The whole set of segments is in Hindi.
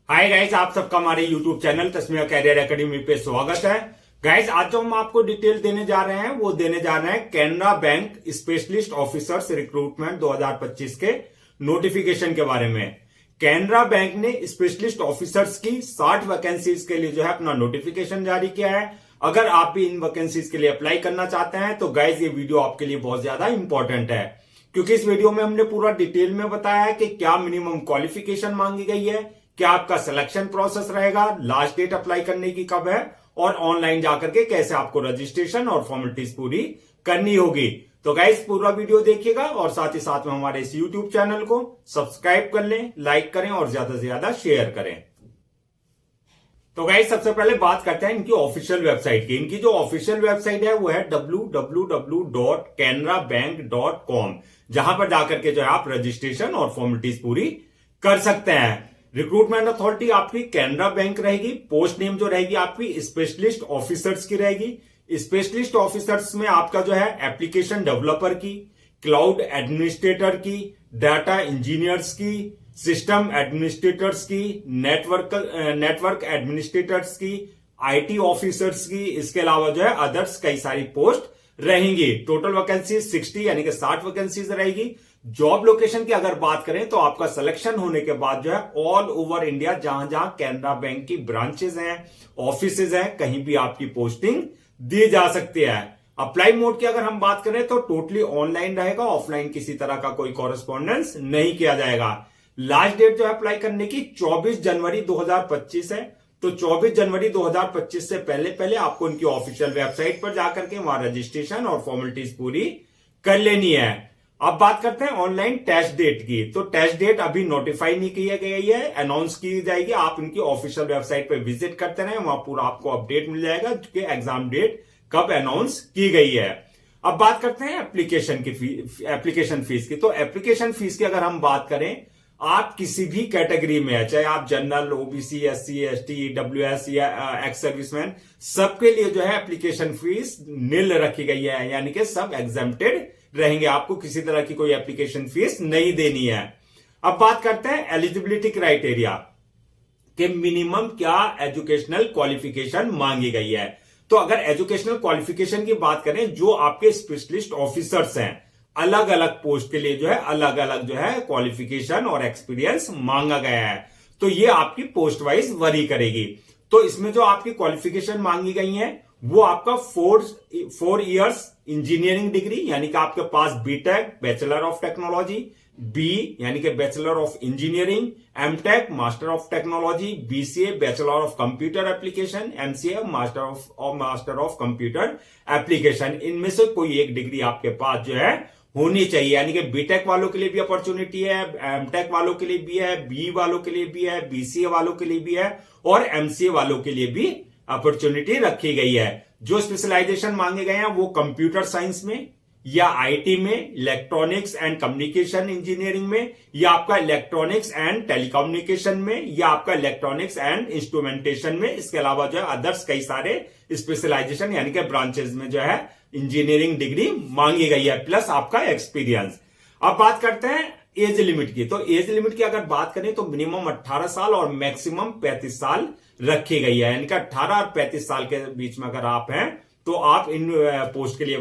हाय गाइस, आप सबका हमारे YouTube channel Tasmiya career academy पे स्वागत है। गाइस, आज जो हम आपको डिटेल देने जा रहे हैं वो देने जा रहे हैं Canara bank specialist officers recruitment 2025 के नोटिफिकेशन के बारे में। कैनरा बैंक ने स्पेशलिस्ट ऑफिसर्स की 60 वैकेंसीज के लिए जो है अपना नोटिफिकेशन जारी किया है। अगर आप भी इन वैकेंसीज के लिए अप्लाई करना चाहते हैं तो गाइस ये वीडियो आपके लिए बहुत ज्यादा इंपॉर्टेंट है, क्योंकि इस वीडियो में हमने पूरा डिटेल में बताया है कि क्या मिनिमम क्वालिफिकेशन मांगी गई है, क्या आपका सिलेक्शन प्रोसेस रहेगा, लास्ट डेट अप्लाई करने की कब है और ऑनलाइन जाकर के कैसे आपको रजिस्ट्रेशन और फॉर्मेलिटीज पूरी करनी होगी। तो गाइस पूरा वीडियो देखिएगा और साथ ही साथ में हमारे इस यूट्यूब चैनल को सब्सक्राइब कर लें, लाइक करें और ज्यादा से ज्यादा शेयर करें। तो गाइस सबसे पहले बात करते हैं इनकी ऑफिशियल वेबसाइट की। इनकी जो ऑफिशियल वेबसाइट है वो है www.canrabank.com, जहां पर जाकर के जो है आप रजिस्ट्रेशन और फॉर्मेलिटीज पूरी कर सकते हैं। रिक्रूटमेंट अथॉरिटी आपकी कैनरा बैंक रहेगी। पोस्ट नेम जो रहेगी आपकी स्पेशलिस्ट ऑफिसर्स की रहेगी। स्पेशलिस्ट ऑफिसर्स में आपका जो है एप्लीकेशन डेवलपर की, क्लाउड एडमिनिस्ट्रेटर की, डाटा इंजीनियर्स की, सिस्टम एडमिनिस्ट्रेटर्स की, नेटवर्क एडमिनिस्ट्रेटर्स की, आईटी ऑफिसर्स की, इसके अलावा जो है अदर्स कई सारी पोस्ट रहेंगी। टोटल वैकेंसी 60 यानी कि 60 वैकेंसीज रहेगी। जॉब लोकेशन की अगर बात करें तो आपका सिलेक्शन होने के बाद जो है ऑल ओवर इंडिया जहां जहां कैनरा बैंक की ब्रांचेस हैं, ऑफिसेज हैं, कहीं भी आपकी पोस्टिंग दी जा सकती है। अप्लाई मोड की अगर हम बात करें तो टोटली ऑनलाइन रहेगा, ऑफलाइन किसी तरह का कोई कॉरेस्पॉन्डेंस नहीं किया जाएगा। लास्ट डेट जो है अप्लाई करने की 24 जनवरी 2025 है। तो 24 जनवरी 2025 से पहले पहले आपको इनकी ऑफिशियल वेबसाइट पर जाकर के वहां रजिस्ट्रेशन और फॉर्मेलिटीज पूरी कर लेनी है। अब बात करते हैं ऑनलाइन टेस्ट डेट की। तो टेस्ट डेट अभी नोटिफाई नहीं की गई है, अनाउंस की जाएगी। आप इनकी ऑफिशियल वेबसाइट पर विजिट करते रहें, वहां पूरा आपको अपडेट मिल जाएगा कि एग्जाम डेट कब अनाउंस की गई है। अब बात करते हैं एप्लीकेशन फीस की। तो एप्लीकेशन फीस की अगर हम बात करें, आप किसी भी कैटेगरी में है, चाहे आप general, OBC, SC, ST, EWS या एक्स सर्विसमैन, सबके लिए जो है एप्लीकेशन फीस निल रखी गई है, यानी कि सब एग्जेम्प्टेड रहेंगे। आपको किसी तरह की कोई एप्लीकेशन फीस नहीं देनी है। अब बात करते हैं एलिजिबिलिटी क्राइटेरिया कि मिनिमम क्या एजुकेशनल क्वालिफिकेशन मांगी गई है। तो अगर एजुकेशनल क्वालिफिकेशन की बात करें, जो आपके स्पेशलिस्ट ऑफिसर्स हैं, अलग अलग पोस्ट के लिए जो है अलग अलग जो है क्वालिफिकेशन और एक्सपीरियंस मांगा गया है। तो ये आपकी पोस्ट वाइज वरी करेगी। तो इसमें जो आपकी क्वालिफिकेशन मांगी गई है वो आपका 4 इयर्स इंजीनियरिंग डिग्री, यानी कि आपके पास B Tech bachelor of technology, B यानी कि bachelor of engineering, M Tech master of technology, BCA bachelor of computer application, MCA master of computer application. इनमें से कोई एक डिग्री आपके पास जो है होनी चाहिए, यानी कि बीटेक वालों के लिए भी अपॉर्चुनिटी है, एमटेक वालों के लिए भी है, बी वालों के लिए भी है, बीसीए वालों के लिए भी है और एमसीए वालों के लिए भी अपॉर्चुनिटी रखी गई है। जो स्पेशलाइजेशन मांगे गए हैं वो कंप्यूटर साइंस में या आईटी में, इलेक्ट्रॉनिक्स एंड कम्युनिकेशन इंजीनियरिंग में, या आपका इलेक्ट्रॉनिक्स एंड टेलीकम्युनिकेशन में, या आपका इलेक्ट्रॉनिक्स एंड इंस्ट्रूमेंटेशन में। इसके अलावा जो है अदर्स कई सारे स्पेशलाइजेशन यानी कि ब्रांचेस में जो है इंजीनियरिंग डिग्री मांगी गई है, प्लस आपका एक्सपीरियंस। अब बात करते हैं एज लिमिट की। तो एज लिमिट की अगर बात करें तो मिनिमम 18 साल और मैक्सिमम 35 साल रखी गई है, यानी कि 18 और 35 साल के बीच में अगर आप हैं तो आप इन पोस्ट के लिए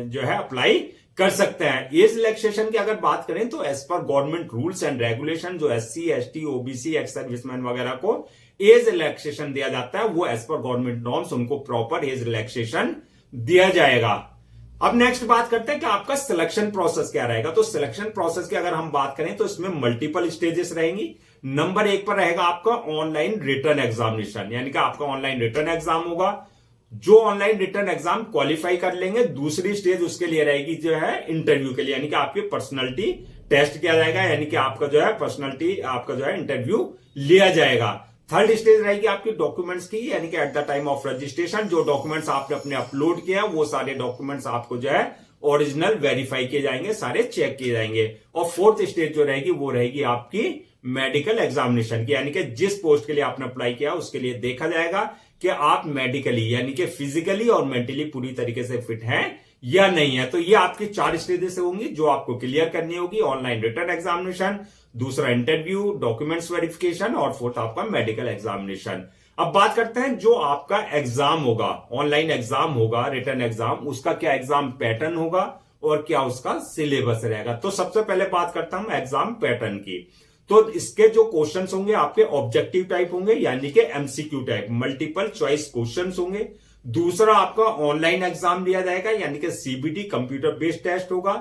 जो है अप्लाई कर सकते हैं। एज रिलैक्सेशन की अगर बात करें तो एज पर गवर्नमेंट रूल्स एंड रेगुलेशन जो SC, ST, OBC, ex serviceman वगैरह को एज रिलैक्सेशन दिया जाता है, वो एज पर गवर्नमेंट नॉर्म्स उनको प्रॉपर एज रिलैक्सेशन दिया जाएगा। अब नेक्स्ट बात करते हैं कि आपका सिलेक्शन प्रोसेस क्या रहेगा। तो सिलेक्शन प्रोसेस की अगर हम बात करें तो इसमें मल्टीपल स्टेजेस रहेंगी। नंबर 1 पर रहेगा आपका ऑनलाइन रिटर्न एग्जामिनेशन, यानी कि आपका ऑनलाइन रिटर्न एग्जाम होगा। जो ऑनलाइन रिटर्न एग्जाम क्वालिफाई कर लेंगे, दूसरी स्टेज उसके लिए रहेगी जो है इंटरव्यू के लिए, यानी कि आपकी पर्सनैलिटी टेस्ट किया जाएगा, यानी कि आपका जो है पर्सनैलिटी आपका जो है इंटरव्यू लिया जाएगा। थर्ड स्टेज रहेगी आपकी डॉक्यूमेंट्स की, यानी कि at the time of registration जो डॉक्यूमेंट्स आपने अपने अपलोड किया वो सारे डॉक्यूमेंट्स आपको जो है ओरिजिनल वेरीफाई किए जाएंगे, सारे चेक किए जाएंगे। और फोर्थ स्टेज जो रहेगी वो रहेगी आपकी मेडिकल एग्जामिनेशन की, यानी कि जिस पोस्ट के लिए आपने अप्लाई किया उसके लिए देखा जाएगा कि आप मेडिकली यानी कि फिजिकली और मेंटली पूरी तरीके से फिट हैं या नहीं है। तो ये आपकी 4 स्टेजेस होंगी जो आपको क्लियर करनी होगी। ऑनलाइन रिटर्न एग्जामिनेशन, दूसरा इंटरव्यू, डॉक्यूमेंट्स वेरिफिकेशन और फोर्थ आपका मेडिकल एग्जामिनेशन। अब बात करते हैं जो आपका एग्जाम होगा, ऑनलाइन एग्जाम होगा, रिटन एग्जाम, उसका क्या एग्जाम पैटर्न होगा और क्या उसका सिलेबस रहेगा। तो सबसे पहले बात करता हूं एग्जाम पैटर्न की। तो इसके जो क्वेश्चंस होंगे आपके ऑब्जेक्टिव टाइप होंगे, यानी कि MCQ type, multiple choice questions होंगे। दूसरा आपका ऑनलाइन एग्जाम लिया जाएगा, यानी कि सीबीटी कंप्यूटर बेस्ड टेस्ट होगा।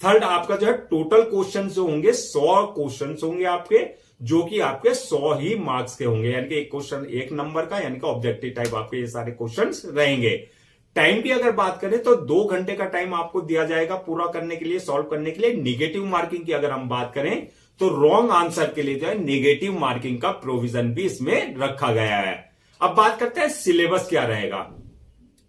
थर्ड आपका जो है टोटल क्वेश्चन जो होंगे 100 क्वेश्चन होंगे आपके, जो कि आपके 100 ही मार्क्स के होंगे, यानी कि एक क्वेश्चन 1 नंबर का, यानी कि ऑब्जेक्टिव टाइप आपके ये सारे क्वेश्चंस रहेंगे। टाइम की अगर बात करें तो 2 घंटे का टाइम आपको दिया जाएगा पूरा करने के लिए, सॉल्व करने के लिए। निगेटिव मार्किंग की अगर हम बात करें तो रॉन्ग आंसर के लिए जो है नेगेटिव मार्किंग का प्रोविजन भी इसमें रखा गया है। अब बात करते हैं सिलेबस क्या रहेगा।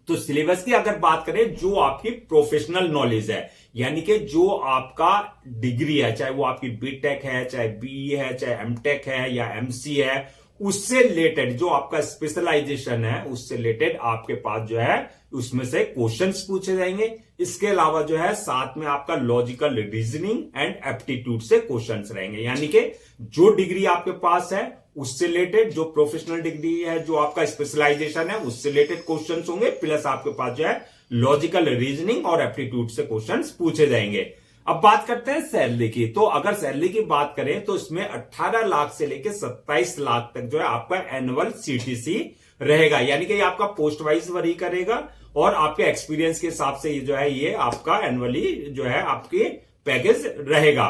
तो सिलेबस की अगर बात करें, जो आपकी प्रोफेशनल नॉलेज है, यानी कि जो आपका डिग्री है, चाहे वो आपकी बीटेक है, चाहे बीई है, चाहे एमटेक है या एमसी है, उससे रिलेटेड जो आपका स्पेशलाइजेशन है, उससे रिलेटेड आपके पास जो है उसमें से क्वेश्चंस पूछे जाएंगे। इसके अलावा जो है साथ में आपका लॉजिकल रीजनिंग एंड एप्टीट्यूड से क्वेश्चंस रहेंगे, यानी कि जो डिग्री आपके पास है उससे रिलेटेड, जो प्रोफेशनल डिग्री है, जो आपका स्पेशलाइजेशन है, उससे रिलेटेड क्वेश्चंस होंगे। प्लस आपके पास जो है लॉजिकल रीजनिंग और एप्टीट्यूड से क्वेश्चंस पूछे जाएंगे। अब बात करते हैं सैलरी की। तो अगर सैलरी की बात करें तो इसमें 18 लाख से लेकर 27 लाख तक जो है आपका एनुअल सीटीसी रहेगा, यानी कि आपका पोस्ट वाइज वरी करेगा और आपके एक्सपीरियंस के हिसाब से जो है ये आपका एनुअली जो है आपके पैकेज रहेगा।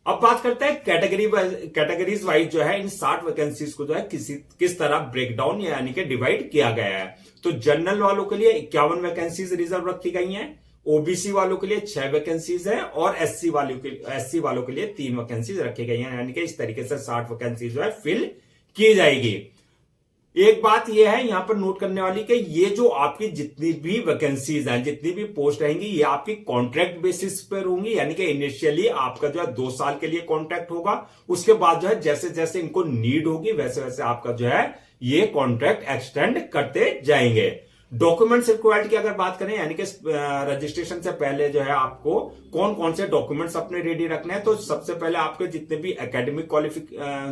अब बात करते हैं कैटेगरीज वाइज जो है इन 60 वैकेंसीज को जो है किस तरह ब्रेकडाउन यानी कि डिवाइड किया गया है। तो जनरल वालों के लिए 51 वैकेंसीज रिजर्व रखी गई हैं, ओबीसी वालों के लिए 6 वैकेंसीज है और एससी वालों के लिए 3 वैकेंसीज रखी गई हैं, यानी कि इस तरीके से 60 वैकेंसी जो है फिल की जाएगी। एक बात यह है यहां पर नोट करने वाली कि ये जो आपकी जितनी भी वैकेंसीज हैं, जितनी भी पोस्ट रहेंगी, ये आपकी कॉन्ट्रैक्ट बेसिस पर होंगी, यानी कि इनिशियली आपका जो है 2 साल के लिए कॉन्ट्रैक्ट होगा। उसके बाद जो है जैसे जैसे इनको नीड होगी वैसे वैसे आपका जो है ये कॉन्ट्रैक्ट एक्सटेंड करते जाएंगे। डॉक्यूमेंट्स रिक्वायर्ड की अगर बात करें, यानी कि रजिस्ट्रेशन से पहले जो है आपको कौन कौन से डॉक्यूमेंट्स अपने रेडी रखने हैं। तो सबसे पहले आपके जितने भी एकेडमिक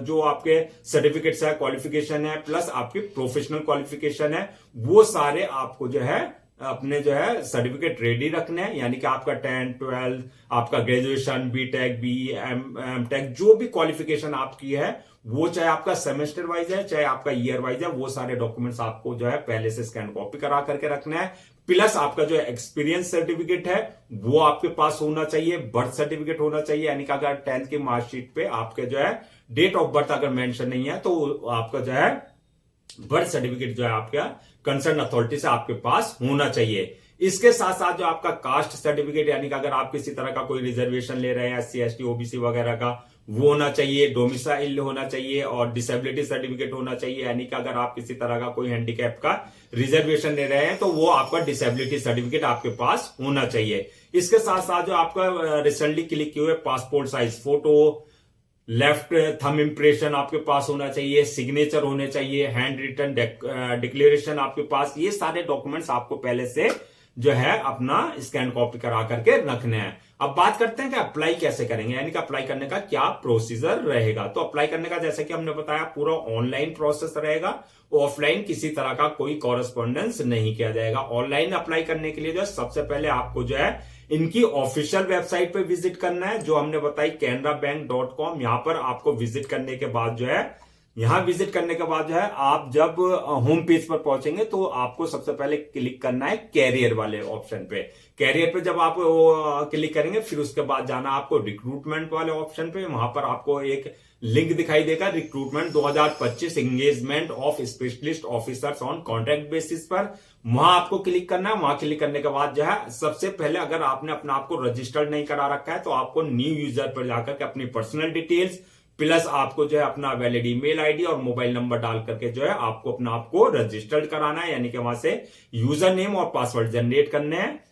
जो आपके सर्टिफिकेट्स है, क्वालिफिकेशन है, प्लस आपकी प्रोफेशनल क्वालिफिकेशन है, वो सारे आपको जो है अपने जो है सर्टिफिकेट रेडी रखने हैं, यानी कि आपका 10, 12, आपका ग्रेजुएशन, बीटेक, बीई, एमटेक, जो भी क्वालिफिकेशन आपकी है, वो चाहे आपका सेमेस्टर वाइज है, चाहे आपका ईयर वाइज है, वो सारे डॉक्यूमेंट्स आपको जो है पहले से स्कैन कॉपी करा करके रखना है। प्लस आपका जो एक्सपीरियंस सर्टिफिकेट है वो आपके पास होना चाहिए, बर्थ सर्टिफिकेट होना चाहिए, यानी कि अगर 10th की मार्कशीट पे आपके जो है डेट ऑफ बर्थ अगर मेंशन नहीं है तो आपका जो है बर्थ सर्टिफिकेट जो है आपका कंसर्न अथॉरिटी से आपके पास होना चाहिए। इसके साथ साथ जो आपका कास्ट सर्टिफिकेट, यानी कि अगर आप किसी तरह का कोई रिजर्वेशन ले रहे हैं, एससी, एसटी, ओबीसी वगैरह का, वो होना चाहिए। डोमिसाइल होना चाहिए और डिसेबिलिटी सर्टिफिकेट होना चाहिए, यानी कि अगर आप किसी तरह का कोई हैंडीकैप का रिजर्वेशन ले रहे हैं तो वो आपका डिसेबिलिटी सर्टिफिकेट आपके पास होना चाहिए। इसके साथ साथ जो आपका रिसेंटली क्लिक किए हुए passport size photo, left thumb impression आपके पास होना चाहिए, सिग्नेचर होने चाहिए, हैंड रिटन डिक्लेरेशन आपके पास, ये सारे डॉक्यूमेंट्स आपको पहले से जो है अपना स्कैन कॉपी करा करके रखने हैं। अब बात करते हैं कि अप्लाई कैसे करेंगे, यानी कि अप्लाई करने का क्या प्रोसीजर रहेगा। तो अप्लाई करने का जैसे कि हमने बताया पूरा ऑनलाइन प्रोसेस रहेगा, ऑफलाइन किसी तरह का कोई कॉरेस्पॉन्डेंस नहीं किया जाएगा। ऑनलाइन अप्लाई करने के लिए जो है सबसे पहले आपको जो है इनकी ऑफिशियल वेबसाइट पे विजिट करना है, जो हमने बताई canarabank.com। यहां पर आपको विजिट करने के बाद जो है विजिट करने के बाद जो है आप जब होम पेज पर पहुंचेंगे तो आपको सबसे पहले क्लिक करना है कैरियर वाले ऑप्शन पे। कैरियर पे जब आप क्लिक करेंगे फिर उसके बाद जाना आपको रिक्रूटमेंट वाले ऑप्शन पे। वहां पर आपको एक लिंक दिखाई देगा, recruitment 2025 engagement of specialist officers on contract basis पर। वहां आपको क्लिक करना है। वहां क्लिक करने के बाद जो है सबसे पहले अगर आपने अपना आपको रजिस्टर्ड नहीं करा रखा है तो आपको न्यू यूजर पर जाकर के अपनी पर्सनल डिटेल्स प्लस आपको जो है अपना वैलिड ईमेल आईडी और मोबाइल नंबर डाल करके जो है आपको अपना आपको रजिस्टर्ड कराना है, यानी कि वहां से यूजर नेम और पासवर्ड जनरेट करने हैं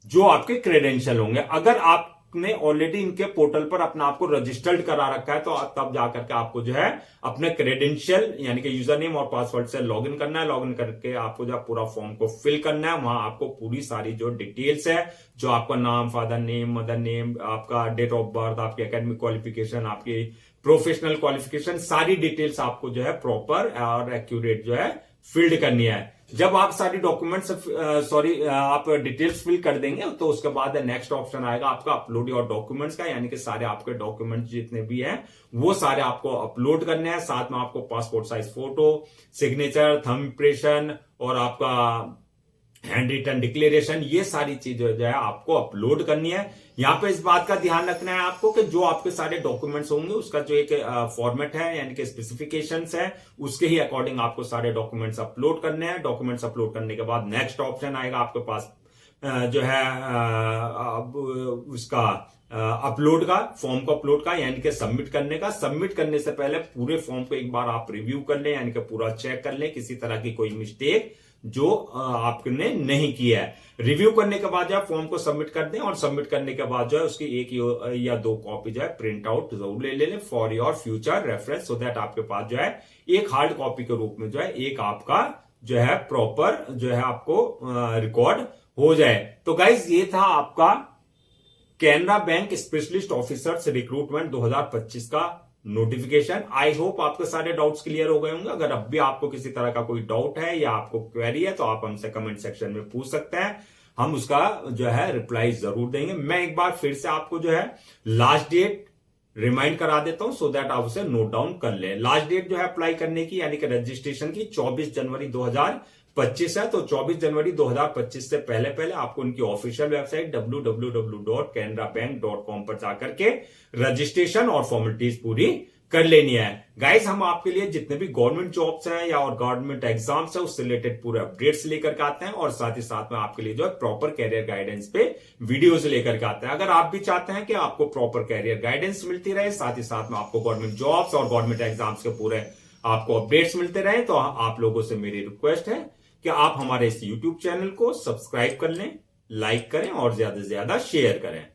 जो आपके क्रेडेंशियल होंगे। अगर आप आपने ऑलरेडी इनके पोर्टल पर अपना आपको रजिस्टर्ड करा रखा है तो तब जाकर के आपको जो है अपने क्रेडेंशियल यानी कि यूजर नेम और पासवर्ड से लॉगिन करना है। लॉगिन करके आपको जो पूरा फॉर्म को फिल करना है। वहां आपको पूरी सारी जो डिटेल्स है, जो आपका नाम, फादर नेम, मदर नेम, आपका डेट ऑफ बर्थ, आपकी एकेडमिक क्वालिफिकेशन, आपकी प्रोफेशनल क्वालिफिकेशन, सारी डिटेल्स आपको जो है प्रॉपर और एक्यूरेट जो है फिल्ड करनी है। जब आप सारी डॉक्यूमेंट्स आप डिटेल्स फिल कर देंगे तो उसके बाद नेक्स्ट ऑप्शन आएगा आपका अपलोड योर डॉक्यूमेंट्स का, यानी कि सारे आपके डॉक्यूमेंट्स जितने भी हैं वो सारे आपको अपलोड करने हैं। साथ में आपको passport size photo, signature, thumb impression और आपका हैंड रिटन डिक्लेरेशन, ये सारी चीजें जो है आपको अपलोड करनी है। यहां पे इस बात का ध्यान रखना है आपको कि जो आपके सारे डॉक्यूमेंट्स होंगे उसका जो एक फॉर्मेट है यानी कि स्पेसिफिकेशंस है उसके ही अकॉर्डिंग आपको सारे डॉक्यूमेंट्स अपलोड करने हैं। डॉक्यूमेंट्स अपलोड करने के बाद नेक्स्ट ऑप्शन आएगा आपके पास जो है उसका अपलोड का, फॉर्म को अपलोड का यानी कि सबमिट करने का। सबमिट करने से पहले पूरे फॉर्म को एक बार आप रिव्यू कर लें, यानी कि पूरा चेक कर लें, किसी तरह की कोई मिस्टेक जो आपने नहीं किया है। रिव्यू करने के बाद जो है फॉर्म को सबमिट कर दें और सबमिट करने के बाद जो है उसकी एक या दो कॉपी जो है प्रिंट आउट जरूर ले लें for your future reference, so that आपके पास जो है एक हार्ड कॉपी के रूप में जो है एक आपका जो है प्रॉपर जो है आपको रिकॉर्ड हो जाए। तो गाइज ये था आपका Canara bank specialist officers recruitment 2025 का नोटिफिकेशन। आई होप आपके सारे डाउट्स क्लियर हो गए होंगे। अगर अब भी आपको किसी तरह का कोई डाउट है या आपको क्वेरी है तो आप हमसे कमेंट सेक्शन में पूछ सकते हैं, हम उसका जो है रिप्लाई जरूर देंगे। मैं एक बार फिर से आपको जो है लास्ट डेट रिमाइंड करा देता हूं सो दैट आप उसे नोट डाउन कर लें। लास्ट डेट जो है अप्लाई करने की यानी कि रजिस्ट्रेशन की 24 जनवरी 2025 है। तो 24 जनवरी 2025 से पहले पहले आपको उनकी ऑफिशियल वेबसाइट www.canarabank.com पर जाकर के रजिस्ट्रेशन और फॉर्मेलिटीज पूरी कर लेनी है। गाइस हम आपके लिए जितने भी गवर्नमेंट जॉब्स हैं या और गवर्नमेंट एग्जाम्स है उससे रिलेटेड पूरे अपडेट्स लेकर के आते हैं और साथ ही साथ में आपके लिए जो है प्रॉपर कैरियर गाइडेंस पे वीडियोस लेकर के आते हैं। अगर आप भी चाहते हैं कि आपको प्रॉपर कैरियर गाइडेंस मिलती रहे, साथ ही साथ में आपको गवर्नमेंट जॉब्स और गवर्नमेंट एग्जाम्स के पूरे आपको अपडेट्स मिलते रहे, तो आप लोगों से मेरी रिक्वेस्ट है कि आप हमारे इस YouTube चैनल को सब्सक्राइब कर लें, लाइक करें और ज्यादा से ज्यादा शेयर करें।